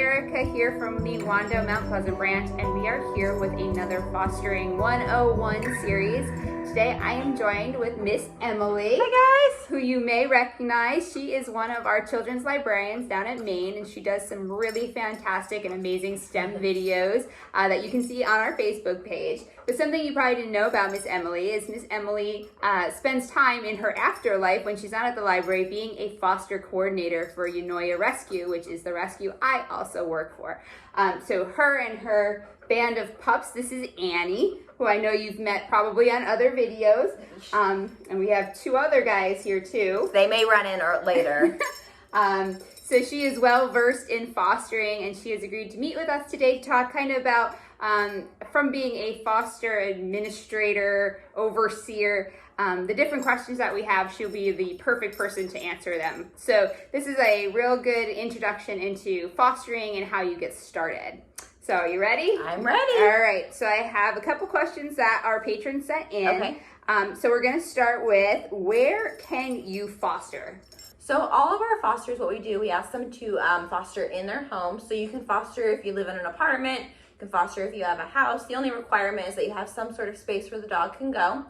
Erica here from the Wando Mount Pleasant branch, and we are here with another Fostering 101 series. Today I am joined with Miss Emily. Hi guys! Who you may recognize. She is one of our children's librarians down at Maine, and she does some really fantastic and amazing STEM videos that you can see on our Facebook page. But something you probably didn't know about Miss Emily is Miss Emily spends time in her afterlife when she's not at the library being a foster coordinator for Unoya Rescue, which is the rescue I also work for. So her and her band of pups, this is Annie, who I know you've met probably on other videos. And we have two other guys here too. They may run in or later. So she is well versed in fostering, and she has agreed to meet with us today to talk kind of about from being a foster administrator, overseer, the different questions that we have. She'll be the perfect person to answer them. So this is a real good introduction into fostering and how you get started. So are you ready? I'm ready. All right. So I have a couple questions that our patrons sent in. Okay. So we're going to start with, where can you foster? So all of our fosters, what we do, we ask them to foster in their home. So you can foster if you live in an apartment, you can foster if you have a house. The only requirement is that you have some sort of space where the dog can go.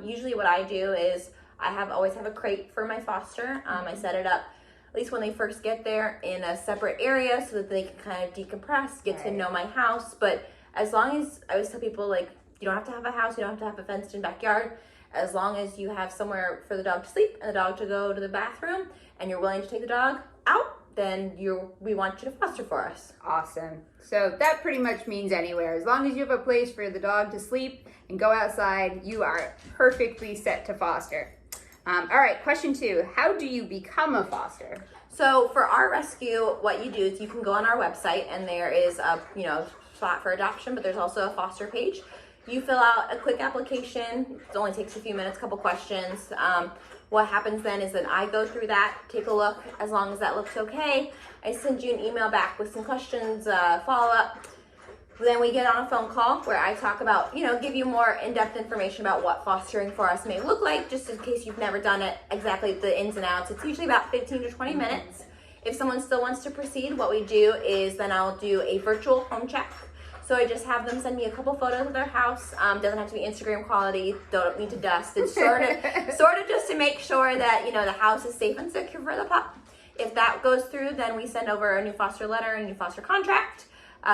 Usually what I do is I always have a crate for my foster. I set it up at least when they first get there in a separate area so that they can kind of decompress, get to know my house. But as long as, I always tell people, like, you don't have to have a house, you don't have to have a fenced in backyard. As long as you have somewhere for the dog to sleep and the dog to go to the bathroom and you're willing to take the dog out, then we want you to foster for us. Awesome. So that pretty much means anywhere. As long as you have a place for the dog to sleep and go outside, you are perfectly set to foster. All right, question 2. How do you become a foster? So for our rescue, what you do is you can go on our website and there is a spot for adoption, but there's also a foster page. You fill out a quick application. It only takes a few minutes, a couple questions. What happens then is that I go through that, take a look. As long as that looks okay, I send you an email back with some questions, follow-up. Then we get on a phone call where I talk about, give you more in-depth information about what fostering for us may look like, just in case you've never done it, exactly the ins and outs. It's usually about 15 to 20 minutes. If someone still wants to proceed, what we do is then I'll do a virtual home check. So I just have them send me a couple photos of their house. Doesn't have to be Instagram quality. Don't need to dust. It's sort of just to make sure that the house is safe and secure for the pup. If that goes through, then we send over a new foster letter and a new foster contract.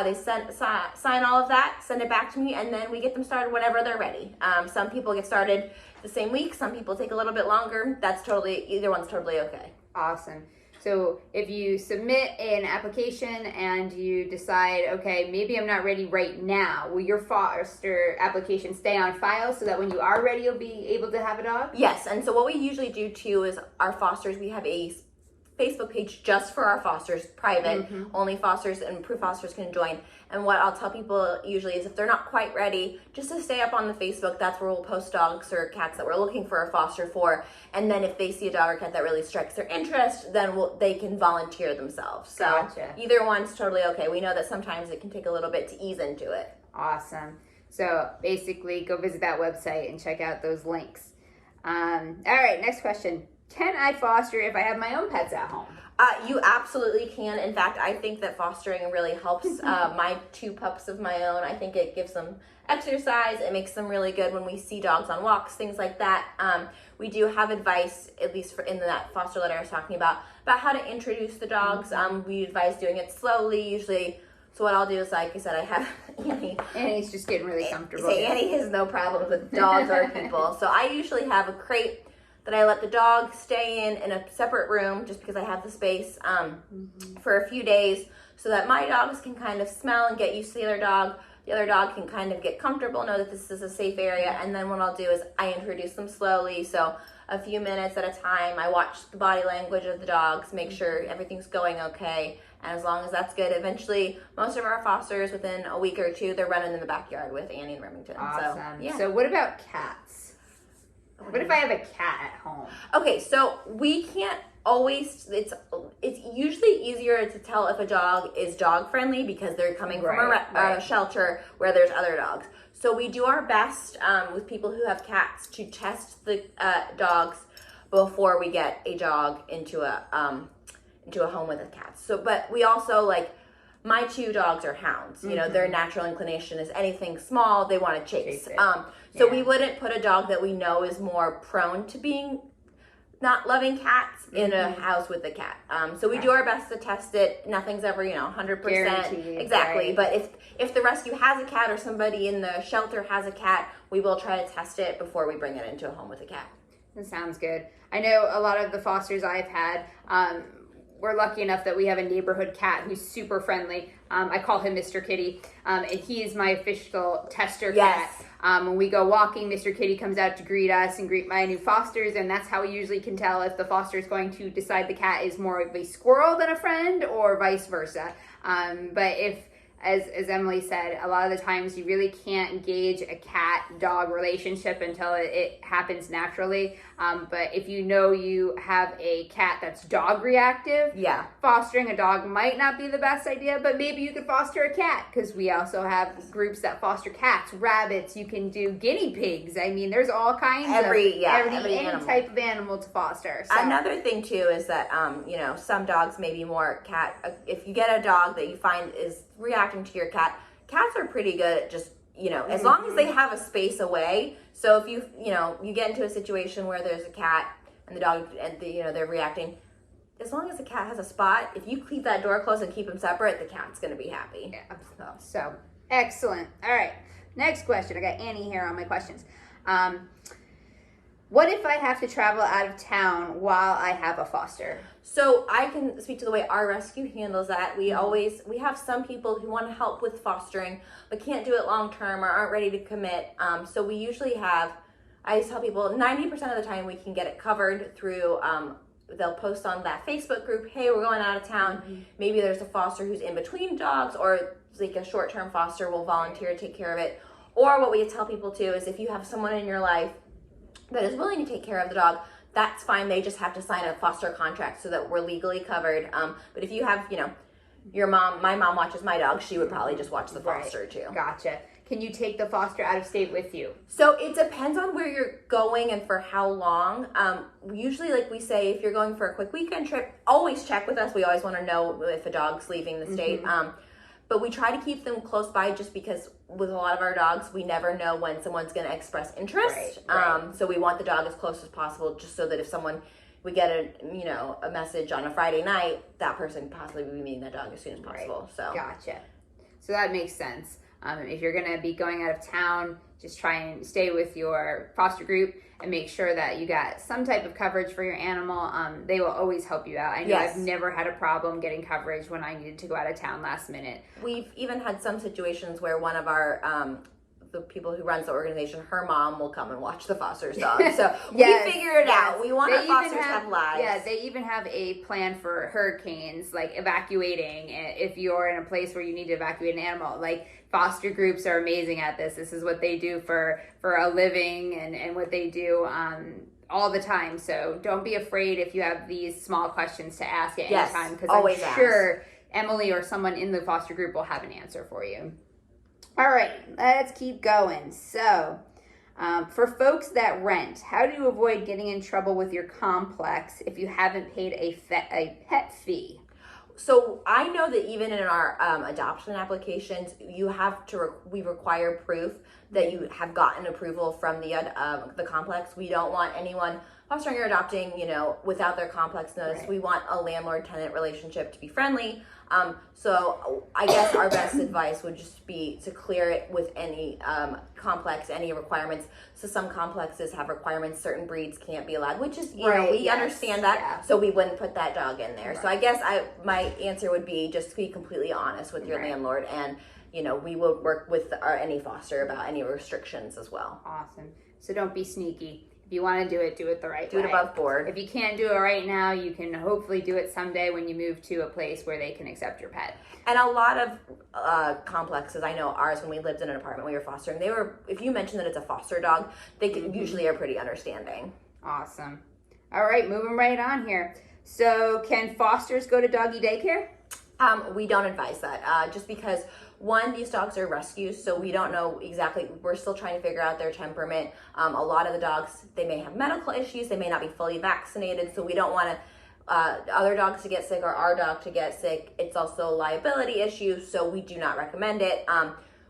They sign all of that, send it back to me, and then we get them started whenever they're ready. Some people get started the same week. Some people take a little bit longer. Either one's totally okay. Awesome. So if you submit an application and you decide, okay, maybe I'm not ready right now, will your foster application stay on file so that when you are ready, you'll be able to have a dog? Yes, and so what we usually do too is our fosters, we have a Facebook page just for our fosters, private. Only fosters and approved fosters can join. And what I'll tell people usually is if they're not quite ready, just to stay up on the Facebook. That's where we'll post dogs or cats that we're looking for a foster for. And then if they see a dog or cat that really strikes their interest, then they can volunteer themselves. So Gotcha. Either one's totally okay. We know that sometimes it can take a little bit to ease into it. Awesome. So basically, go visit that website and check out those links. All right, next question. Can I foster if I have my own pets at home? You absolutely can. In fact, I think that fostering really helps my 2 pups of my own. I think it gives them exercise. It makes them really good when we see dogs on walks, things like that. We do have advice, at least in that foster letter I was talking about how to introduce the dogs. We advise doing it slowly, usually. So what I'll do is, like I said, I have Annie. Annie's just getting really comfortable. Annie has no problems with dogs or people. So I usually have a crate that I let the dog stay in a separate room just because I have the space for a few days so that my dogs can kind of smell and get used to the other dog. The other dog can kind of get comfortable, know that this is a safe area. And then what I'll do is I introduce them slowly. So a few minutes at a time, I watch the body language of the dogs, make sure everything's going okay. And as long as that's good, eventually most of our fosters, within a week or 2, they're running in the backyard with Annie and Remington. Awesome. So, yeah. So what about cats? What if I have a cat at home? Okay, so we can't always, it's usually easier to tell if a dog is dog friendly because they're coming from a shelter where there's other dogs. So we do our best with people who have cats to test the dogs before we get a dog into a home with a cat. So, but we also My 2 dogs are hounds. You know, their natural inclination is anything small, they want to chase. So we wouldn't put a dog that we know is more prone to being not loving cats in a house with a cat. So we do our best to test it. Nothing's ever, 100%. Guaranteed, exactly. right. But if the rescue has a cat or somebody in the shelter has a cat, we will try to test it before we bring it into a home with a cat. That sounds good. I know a lot of the fosters I've had, we're lucky enough that we have a neighborhood cat who's super friendly. I call him Mr. Kitty, and he is my official tester cat. When we go walking, Mr. Kitty comes out to greet us and greet my new fosters, and that's how we usually can tell if the foster is going to decide the cat is more of a squirrel than a friend or vice versa. But if, as Emily said, a lot of the times you really can't gauge a cat-dog relationship until it happens naturally. But if you know you have a cat that's dog reactive, fostering a dog might not be the best idea, but maybe you could foster a cat, because we also have groups that foster cats, rabbits, you can do guinea pigs. I mean, there's all kinds of any type of animal to foster. So. Another thing too is that some dogs may be more cat. If you get a dog that you find is reacting to your cat, cats are pretty good at just as long as they have a space away. So if you get into a situation where there's a cat and the dog and they're reacting, as long as the cat has a spot, if you keep that door closed and keep them separate, the cat's going to be happy. Yeah, so excellent. All right, next question. I got Annie here on my questions. What if I have to travel out of town while I have a foster? So I can speak to the way our rescue handles that. We have some people who want to help with fostering but can't do it long term or aren't ready to commit. So we usually have, I tell people 90% of the time we can get it covered through, they'll post on that Facebook group, hey, we're going out of town. Maybe there's a foster who's in between dogs, or like a short-term foster will volunteer to take care of it. Or what we tell people too is if you have someone in your life that is willing to take care of the dog, that's fine. They just have to sign a foster contract so that we're legally covered. But if you have, your mom, my mom watches my dog, she would probably just watch the foster too. Gotcha. Can you take the foster out of state with you? So it depends on where you're going and for how long. Usually, like we say, if you're going for a quick weekend trip, always check with us. We always want to know if a dog's leaving the state. But we try to keep them close by just because with a lot of our dogs, we never know when someone's going to express interest. Right. So we want the dog as close as possible, just so that if we get a message on a Friday night, that person possibly will be meeting that dog as soon as possible. Right. So gotcha. So that makes sense. If you're going to be going out of town, just try and stay with your foster group and make sure that you got some type of coverage for your animal. They will always help you out. I know I've never had a problem getting coverage when I needed to go out of town last minute. We've even had some situations where one of our the people who runs the organization, her mom will come and watch the foster's dog. So we figure it out. We want our fosters to have lives. Yeah, they even have a plan for hurricanes, like evacuating. If you're in a place where you need to evacuate an animal, like foster groups are amazing at this. This is what they do for a living and what they do all the time. So don't be afraid if you have these small questions to ask at any time, because I'm sure Emily or someone in the foster group will have an answer for you. All right, let's keep going. So, for folks that rent, how do you avoid getting in trouble with your complex if you haven't paid a pet fee? So I know that even in our adoption applications, we require proof that you have gotten approval from the complex. We don't want anyone fostering or adopting, without their complex notice. Right. We want a landlord-tenant relationship to be friendly. So I guess our best advice would just be to clear it with any complex, any requirements. So some complexes have requirements, certain breeds can't be allowed, which is, we understand that. So we wouldn't put that dog in there. Right. So I guess my answer would be just to be completely honest with your landlord, and, we will work with any foster about any restrictions as well. Awesome. So don't be sneaky. If you want to do it the right way. Do it above board. If you can't do it right now, you can hopefully do it someday when you move to a place where they can accept your pet. And a lot of complexes, I know ours, when we lived in an apartment we were fostering, if you mention that it's a foster dog, they usually are pretty understanding. Awesome. All right, moving right on here. So can fosters go to doggy daycare? We don't advise that, just because one, these dogs are rescues, so we don't know exactly. We're still trying to figure out their temperament. A lot of the dogs, they may have medical issues. They may not be fully vaccinated, so we don't want to other dogs to get sick or our dog to get sick. It's also a liability issue, so we do not recommend it.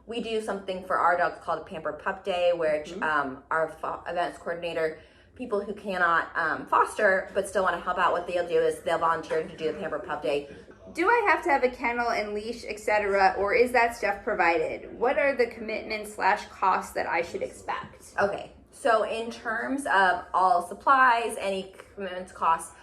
We do something for our dogs called a Pamper Pup Day, which our events coordinator, people who cannot foster but still want to help out, what they'll do is they'll volunteer to do the Pamper Pup Day. Do I have to have a kennel and leash, etc., or is that stuff provided? What are the commitments / costs that I should expect? Okay, so in terms of all supplies, any commitments, costs,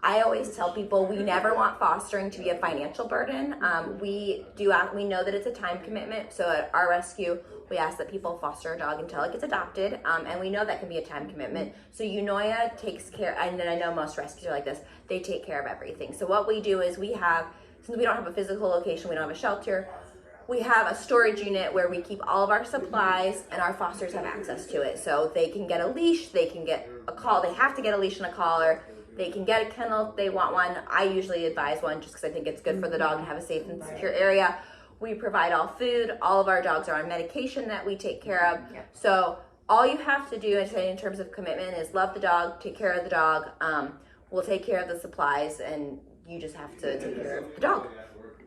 I always tell people we never want fostering to be a financial burden. We know that it's a time commitment. So at our rescue, we ask that people foster a dog until it gets adopted, and we know that can be a time commitment. So Unoya takes care, and I know most rescues are like this. They take care of everything. So what we do is since we don't have a physical location, we don't have a shelter, we have a storage unit where we keep all of our supplies, and our fosters have access to it. So they can get a leash, they can get a collar. They have to get a leash and a collar. They can get a kennel if they want one. I usually advise one just because I think it's good for the dog to have a safe and secure area. We provide all food. All of our dogs are on medication that we take care of. Yep. So all you have to do in terms of commitment is love the dog, take care of the dog. We'll take care of the supplies, and you just have to take care of the dog.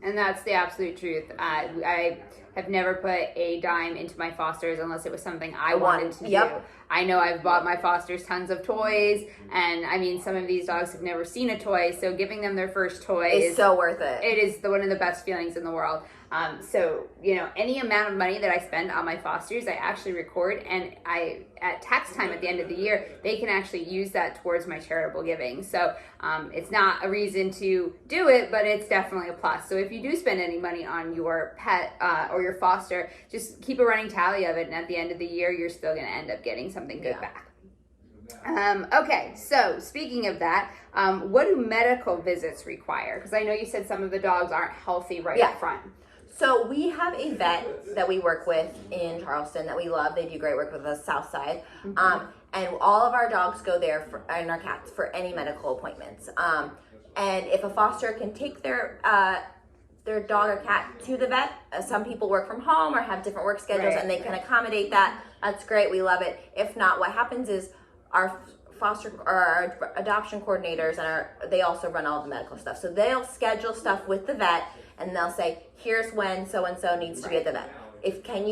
And that's the absolute truth. I have never put a dime into my fosters unless it was something I wanted to do. I know I've bought my fosters tons of toys, and I mean, some of these dogs have never seen a toy, so giving them their first toy is so worth it. It is one of the best feelings in the world. So, any amount of money that I spend on my fosters, I actually record, and at tax time at the end of the year, they can actually use that towards my charitable giving. So it's not a reason to do it, but it's definitely a plus. So if you do spend any money on your pet or your foster, just keep a running tally of it, and at the end of the year, you're still going to end up getting something good back. Okay, so speaking of that, what do medical visits require? Because I know you said some of the dogs aren't healthy up front. So we have a vet that we work with in Charleston that we love. They do great work with the South Side. And all of our dogs go there and our cats for any medical appointments. And if a foster can take their dog or cat to the vet, some people work from home or have different work schedules, and they can accommodate that. That's great. We love it. If not, what happens is our foster or our adoption coordinators they also run all the medical stuff. So they'll schedule stuff with the vet, and they'll say, here's when so-and-so needs to be at the vet. Can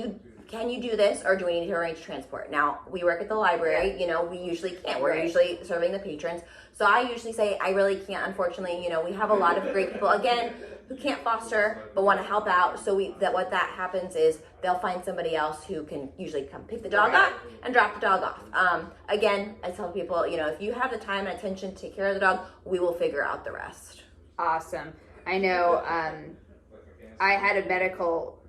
you do this, or do we need to arrange transport? Now, we work at the library, we usually can't. We're usually serving the patrons. So I usually say, I really can't, unfortunately. We have a lot of great people, again, who can't foster but want to help out. So what that happens is they'll find somebody else who can usually come pick the dog up and drop the dog off. Again, I tell people, if you have the time and attention to take care of the dog, we will figure out the rest. Awesome. I know I had a medical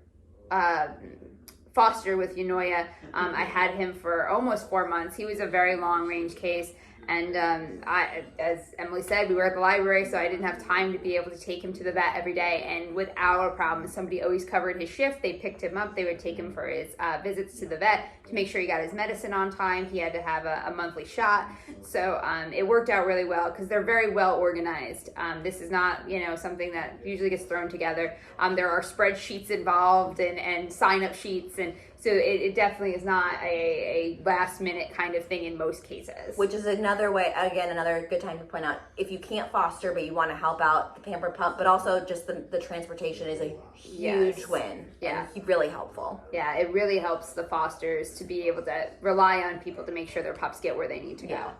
foster with Unoya. I had him for almost 4 months. He was a very long range case. And as Emily said, we were at the library, so I didn't have time to be able to take him to the vet every day. And without a problem, somebody always covered his shift. They picked him up. They would take him for his visits to the vet to make sure he got his medicine on time. He had to have a monthly shot. So it worked out really well because they're very well organized. This is not, something that usually gets thrown together. There are spreadsheets involved and sign-up sheets, and so it definitely is not a last-minute kind of thing in most cases. Which is another good time to point out, if you can't foster but you want to help out the Pamper Pup, but also just the transportation is a huge win. Yeah. And really helpful. Yeah, it really helps the fosters to be able to rely on people to make sure their pups get where they need to go.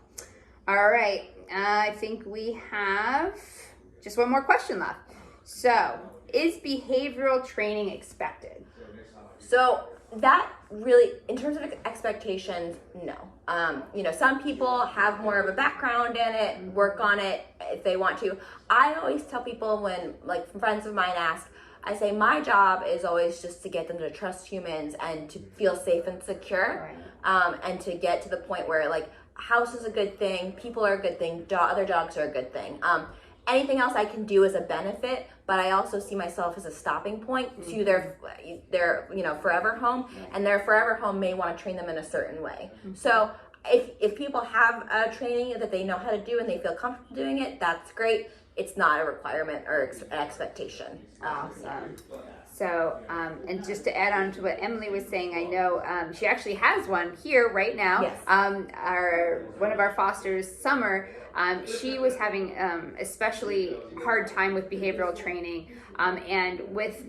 All right, I think we have just one more question left. So, is behavioral training expected? So, that really, in terms of expectations, no. Some people have more of a background in it, work on it if they want to. I always tell people when, friends of mine ask, I say my job is always just to get them to trust humans and to feel safe and secure, and to get to the point where, house is a good thing, people are a good thing, other dogs are a good thing. Anything else I can do is a benefit, but I also see myself as a stopping point to their forever home, and their forever home may want to train them in a certain way. So if people have a training that they know how to do and they feel comfortable doing it, that's great. It's not a requirement or an expectation. Awesome. So, and just to add on to what Emily was saying, I know she actually has one here right now. Yes. One of our fosters, Summer, she was having especially hard time with behavioral training, and with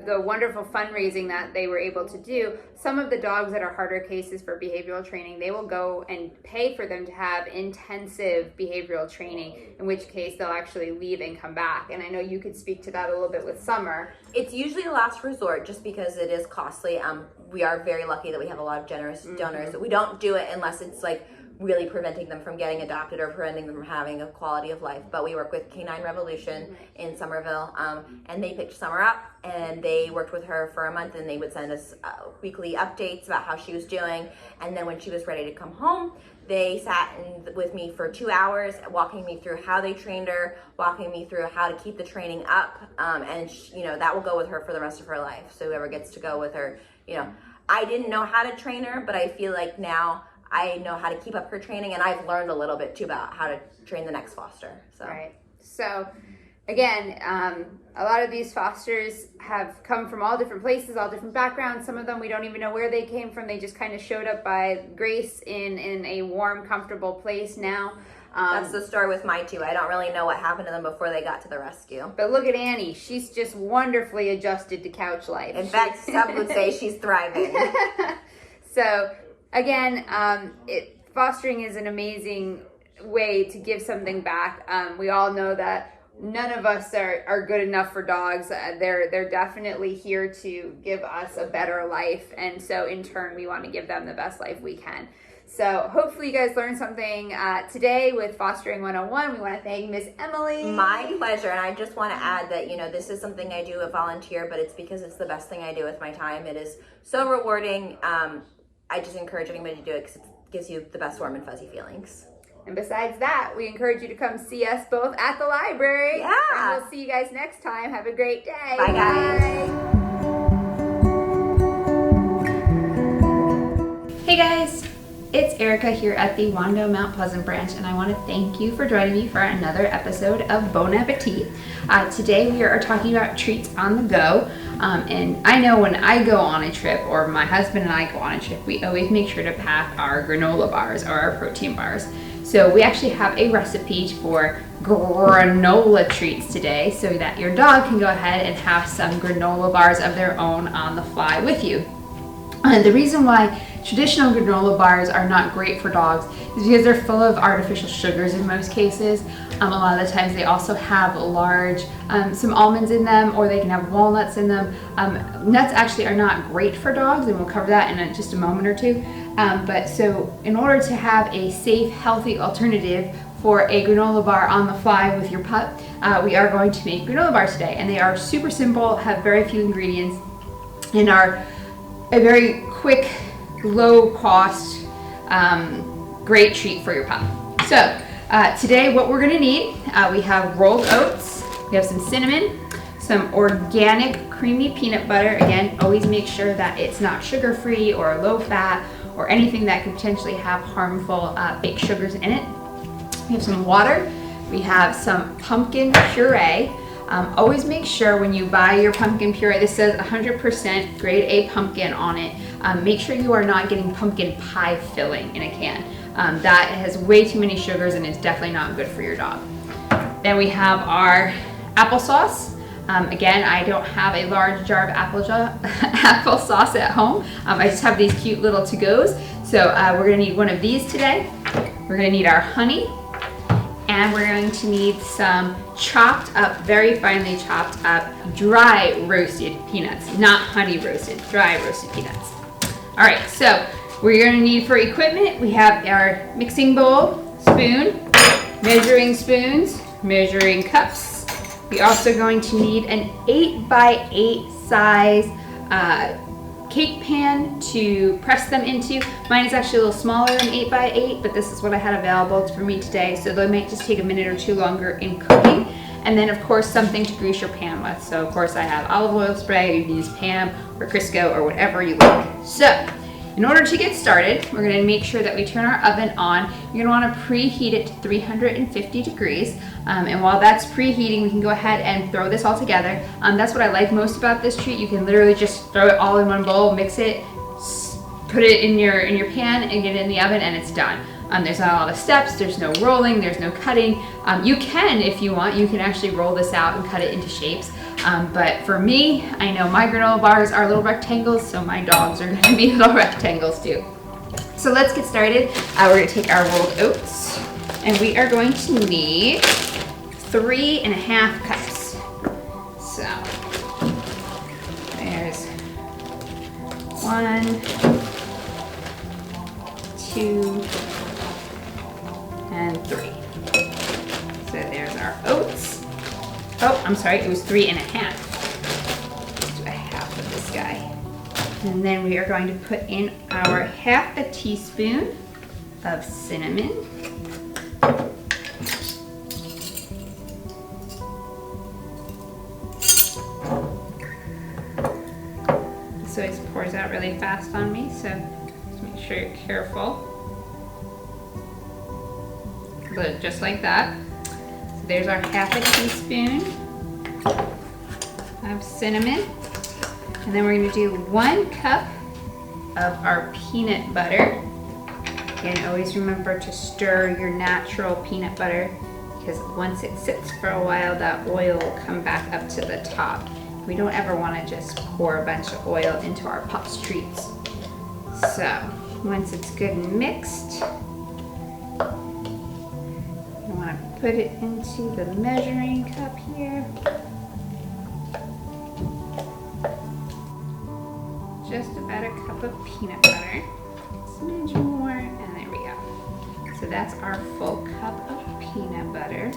the wonderful fundraising that they were able to do, some of the dogs that are harder cases for behavioral training, they will go and pay for them to have intensive behavioral training, in which case they'll actually leave and come back. And I know you could speak to that a little bit with Summer. It's usually a last resort just because it is costly. We are very lucky that we have a lot of generous donors. We don't do it unless it's like really preventing them from getting adopted or preventing them from having a quality of life. But we work with Canine Revolution in Somerville, and they picked Summer up, and they worked with her for a month, and they would send us weekly updates about how she was doing. And then when she was ready to come home, they sat with me for 2 hours, walking me through how they trained her, walking me through how to keep the training up, and that will go with her for the rest of her life. So whoever gets to go with her, I didn't know how to train her, but I feel like now I know how to keep up her training, and I've learned a little bit too about how to train the next foster. So. Right. So again, a lot of these fosters have come from all different places, all different backgrounds. Some of them we don't even know where they came from. They just kind of showed up by grace in a warm, comfortable place now. That's the story with my two. I don't really know what happened to them before they got to the rescue. But look at Annie. She's just wonderfully adjusted to couch life. In fact, some would say she's thriving. So again, fostering is an amazing way to give something back. We all know that none of us are good enough for dogs. They're definitely here to give us a better life, and so in turn we want to give them the best life we can. So hopefully you guys learned something today with Fostering 101. We want to thank Miss Emily. My pleasure. And I just want to add that, this is something I do a volunteer, but it's because it's the best thing I do with my time. It is so rewarding. I just encourage anybody to do it because it gives you the best warm and fuzzy feelings. And besides that, we encourage you to come see us both at the library. Yeah. And we'll see you guys next time. Have a great day. Bye, guys. Hey, guys. It's Erica here at the Wando Mount Pleasant branch, and I want to thank you for joining me for another episode of Bon Appetit. Today we are talking about treats on the go, and I know when I go on a trip, or my husband and I go on a trip, we always make sure to pack our granola bars or our protein bars. So we actually have a recipe for granola treats today so that your dog can go ahead and have some granola bars of their own on the fly with you. The reason why traditional granola bars are not great for dogs is because they're full of artificial sugars in most cases. A lot of the times they also have some almonds in them, or they can have walnuts in them. Nuts actually are not great for dogs, and we'll cover that in just a moment or two. But so in order to have a safe, healthy alternative for a granola bar on the fly with your pup, we are going to make granola bars today. And they are super simple, have very few ingredients, and are a very quick, low cost, great treat for your pup. So today what we're gonna need, we have rolled oats, we have some cinnamon, some organic creamy peanut butter. Again, always make sure that it's not sugar-free or low fat or anything that could potentially have harmful baked sugars in it. We have some water, we have some pumpkin puree. Always make sure when you buy your pumpkin puree, this says 100% grade A pumpkin on it. Make sure you are not getting pumpkin pie filling in a can. That has way too many sugars and is definitely not good for your dog. Then we have our applesauce. Again, I don't have a large jar of applesauce at home. I just have these cute little to-goes. So we're gonna need one of these today. We're gonna need our honey. And we're going to need some chopped up, very finely chopped up, dry roasted peanuts, not honey roasted, dry roasted peanuts. All right, so we're going to need for equipment, we have our mixing bowl, spoon, measuring spoons, measuring cups. We're also going to need an 8x8 size cake pan to press them into. Mine is actually a little smaller than 8x8, but this is what I had available for me today, so they might just take a minute or two longer in cooking. And then of course something to grease your pan with. So of course I have olive oil spray. You can use Pam or Crisco or whatever you like. So in order to get started, we're gonna make sure that we turn our oven on. You're gonna wanna preheat it to 350 degrees. And while that's preheating, we can go ahead and throw this all together. That's what I like most about this treat. You can literally just throw it all in one bowl, mix it, put it in your pan and get it in the oven, and it's done. There's not a lot of steps, there's no rolling, there's no cutting. You can, if you want, you can actually roll this out and cut it into shapes. But for me, I know my granola bars are little rectangles, so my dogs are gonna be little rectangles too. So let's get started. We're gonna take our rolled oats, and we are going to need 3½ cups. So there's 1, 2, and 3. So there's our oats. Oh, I'm sorry, it was 3½. Let's do a half of this guy. And then we are going to put in our ½ teaspoon of cinnamon. This always pours out really fast on me, so just make sure you're careful. Just like that. So there's our ½ teaspoon of cinnamon. And then we're going to do 1 cup of our peanut butter. Again, always remember to stir your natural peanut butter, because once it sits for a while, that oil will come back up to the top. We don't ever want to just pour a bunch of oil into our pups' treats. So once it's good and mixed, put it into the measuring cup here. Just about a cup of peanut butter. Smidge more, and there we go. So that's our full cup of peanut butter.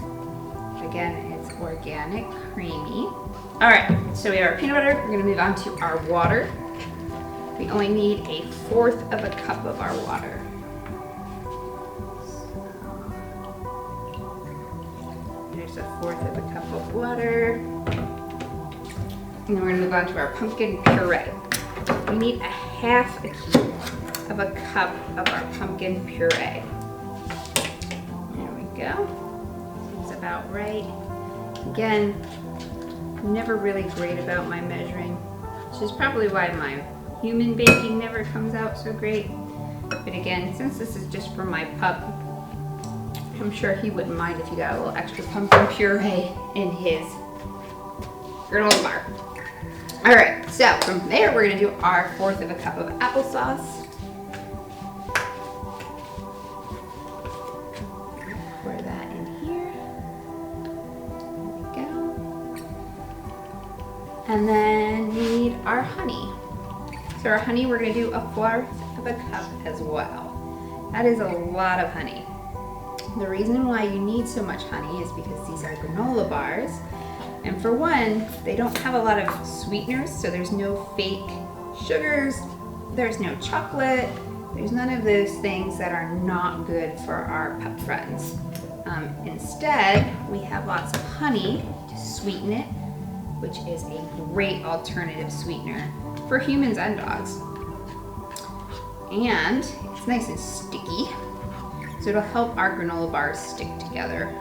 Again, it's organic, creamy. All right, so we have our peanut butter. We're gonna move on to our water. We only need 1/4 of a cup of our water. There's 1/4 of a cup of water. And then we're gonna move on to our pumpkin puree. We need 1/2 of a cup of our pumpkin puree. There we go. Seems about right. Again, I'm never really great about my measuring, which is probably why my human baking never comes out so great. But again, since this is just for my pup, I'm sure he wouldn't mind if you got a little extra pumpkin puree in his granola bar. All right, so from there, we're gonna do our 1/4 of a cup of applesauce. Pour that in here. There we go. And then we need our honey. So our honey, we're gonna do 1/4 of a cup as well. That is a lot of honey. The reason why you need so much honey is because these are granola bars. And for one, they don't have a lot of sweeteners, so there's no fake sugars, there's no chocolate, there's none of those things that are not good for our pup friends. Instead, we have lots of honey to sweeten it, which is a great alternative sweetener for humans and dogs. And it's nice and sticky, so it'll help our granola bars stick together.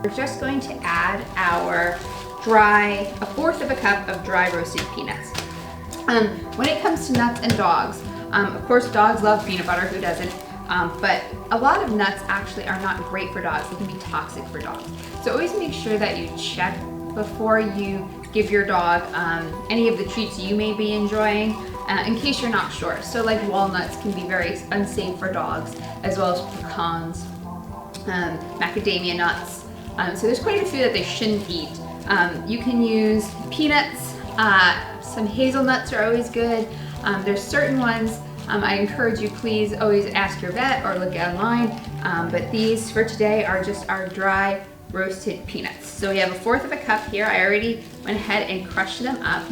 We're just going to add our 1/4 of a cup of dry roasted peanuts. When it comes to nuts and dogs, of course dogs love peanut butter, who doesn't? But a lot of nuts actually are not great for dogs. They can be toxic for dogs. So always make sure that you check before you give your dog any of the treats you may be enjoying, in case you're not sure. So like walnuts can be very unsafe for dogs, as well as pecans, macadamia nuts. So there's quite a few that they shouldn't eat. You can use peanuts, some hazelnuts are always good. There's certain ones, I encourage you, please always ask your vet or look online, but these for today are just our dry roasted peanuts. So we have 1/4 of a cup here. I already went ahead and crushed them up.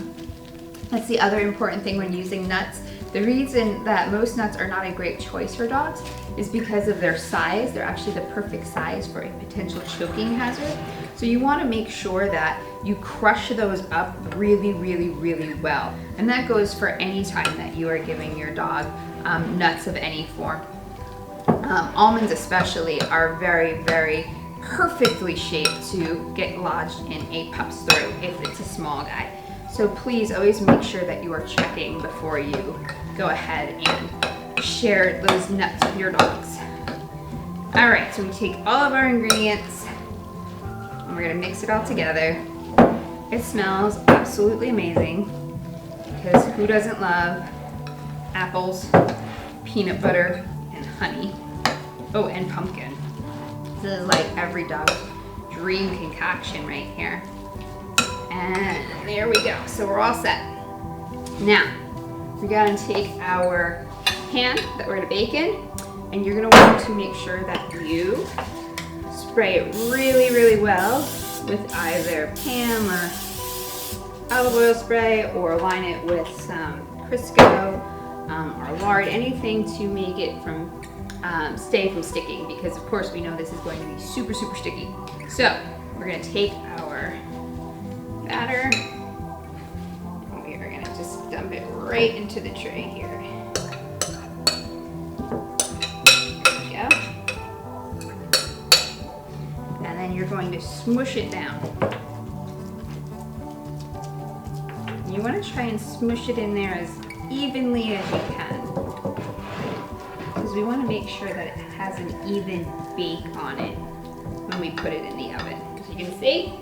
That's the other important thing when using nuts. The reason that most nuts are not a great choice for dogs is because of their size. They're actually the perfect size for a potential choking hazard. So you want to make sure that you crush those up really, really, really well. And that goes for any time that you are giving your dog nuts of any form. Almonds especially are very, very perfectly shaped to get lodged in a pup's throat if it's a small guy. So please always make sure that you are checking before you go ahead and share those nuts with your dogs. All right, so we take all of our ingredients and we're gonna mix it all together. It smells absolutely amazing because who doesn't love apples, peanut butter, and honey? Oh, and pumpkin. This is like every dog's dream concoction right here. And there we go. So we're all set. Now, we're gonna take our pan that we're gonna bake in, and you're gonna want to make sure that you spray it really, really well with either Pam or olive oil spray, or line it with some Crisco or lard, anything to make it from stay from sticking, because of course we know this is going to be super, super sticky. So we're gonna take our batter, and we are gonna just dump it right into the tray here. There we go. And then you're going to smush it down. You want to try and smush it in there as evenly as you can, because we want to make sure that it has an even bake on it when we put it in the oven. As you can see,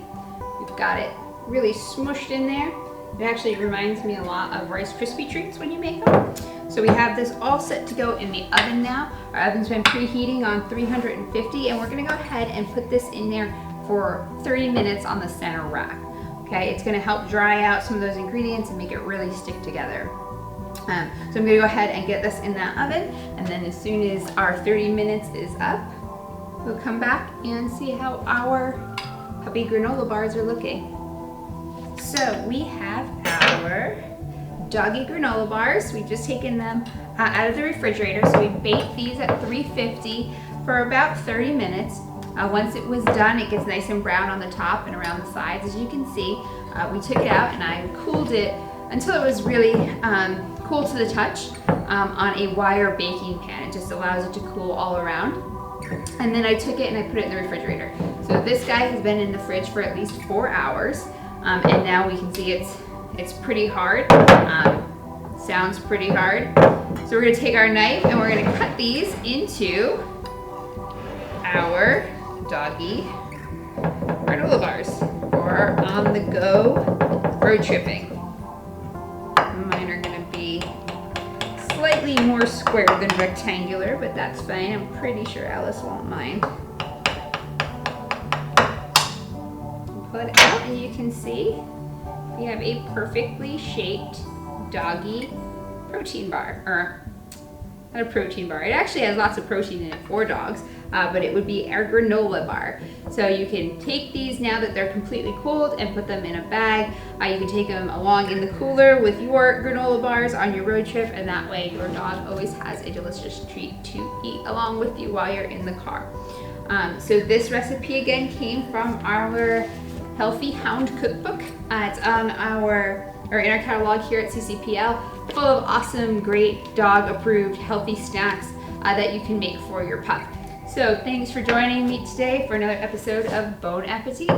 we've got it really smushed in there. It actually reminds me a lot of Rice Krispie treats when you make them. So we have this all set to go in the oven now. Our oven's been preheating on 350, and we're gonna go ahead and put this in there for 30 minutes on the center rack. Okay, it's gonna help dry out some of those ingredients and make it really stick together. So I'm gonna go ahead and get this in that oven, and then as soon as our 30 minutes is up, we'll come back and see how our puppy granola bars are looking. So we have our doggy granola bars. We've just taken them out of the refrigerator. So we baked these at 350 for about 30 minutes. Once it was done, it gets nice and brown on the top and around the sides. As you can see, we took it out and I cooled it until it was really cool to the touch on a wire baking pan. It just allows it to cool all around. And then I took it and I put it in the refrigerator. So this guy has been in the fridge for at least 4 hours. And now we can see it's pretty hard. Sounds pretty hard. So we're gonna take our knife and we're gonna cut these into our doggy granola bars for on the go road tripping. Mine are gonna be slightly more square than rectangular, but that's fine. I'm pretty sure Alice won't mind. Pull it out and you can see we have a perfectly shaped doggy protein bar, or not a protein bar. It actually has lots of protein in it for dogs, but it would be our granola bar. So you can take these now that they're completely cooled and put them in a bag. You can take them along in the cooler with your granola bars on your road trip, and that way your dog always has a delicious treat to eat along with you while you're in the car. So this recipe again came from our Healthy Hound Cookbook. It's on in our catalog here at CCPL, full of awesome, great dog-approved healthy snacks that you can make for your pup. So thanks for joining me today for another episode of Bon Appetit.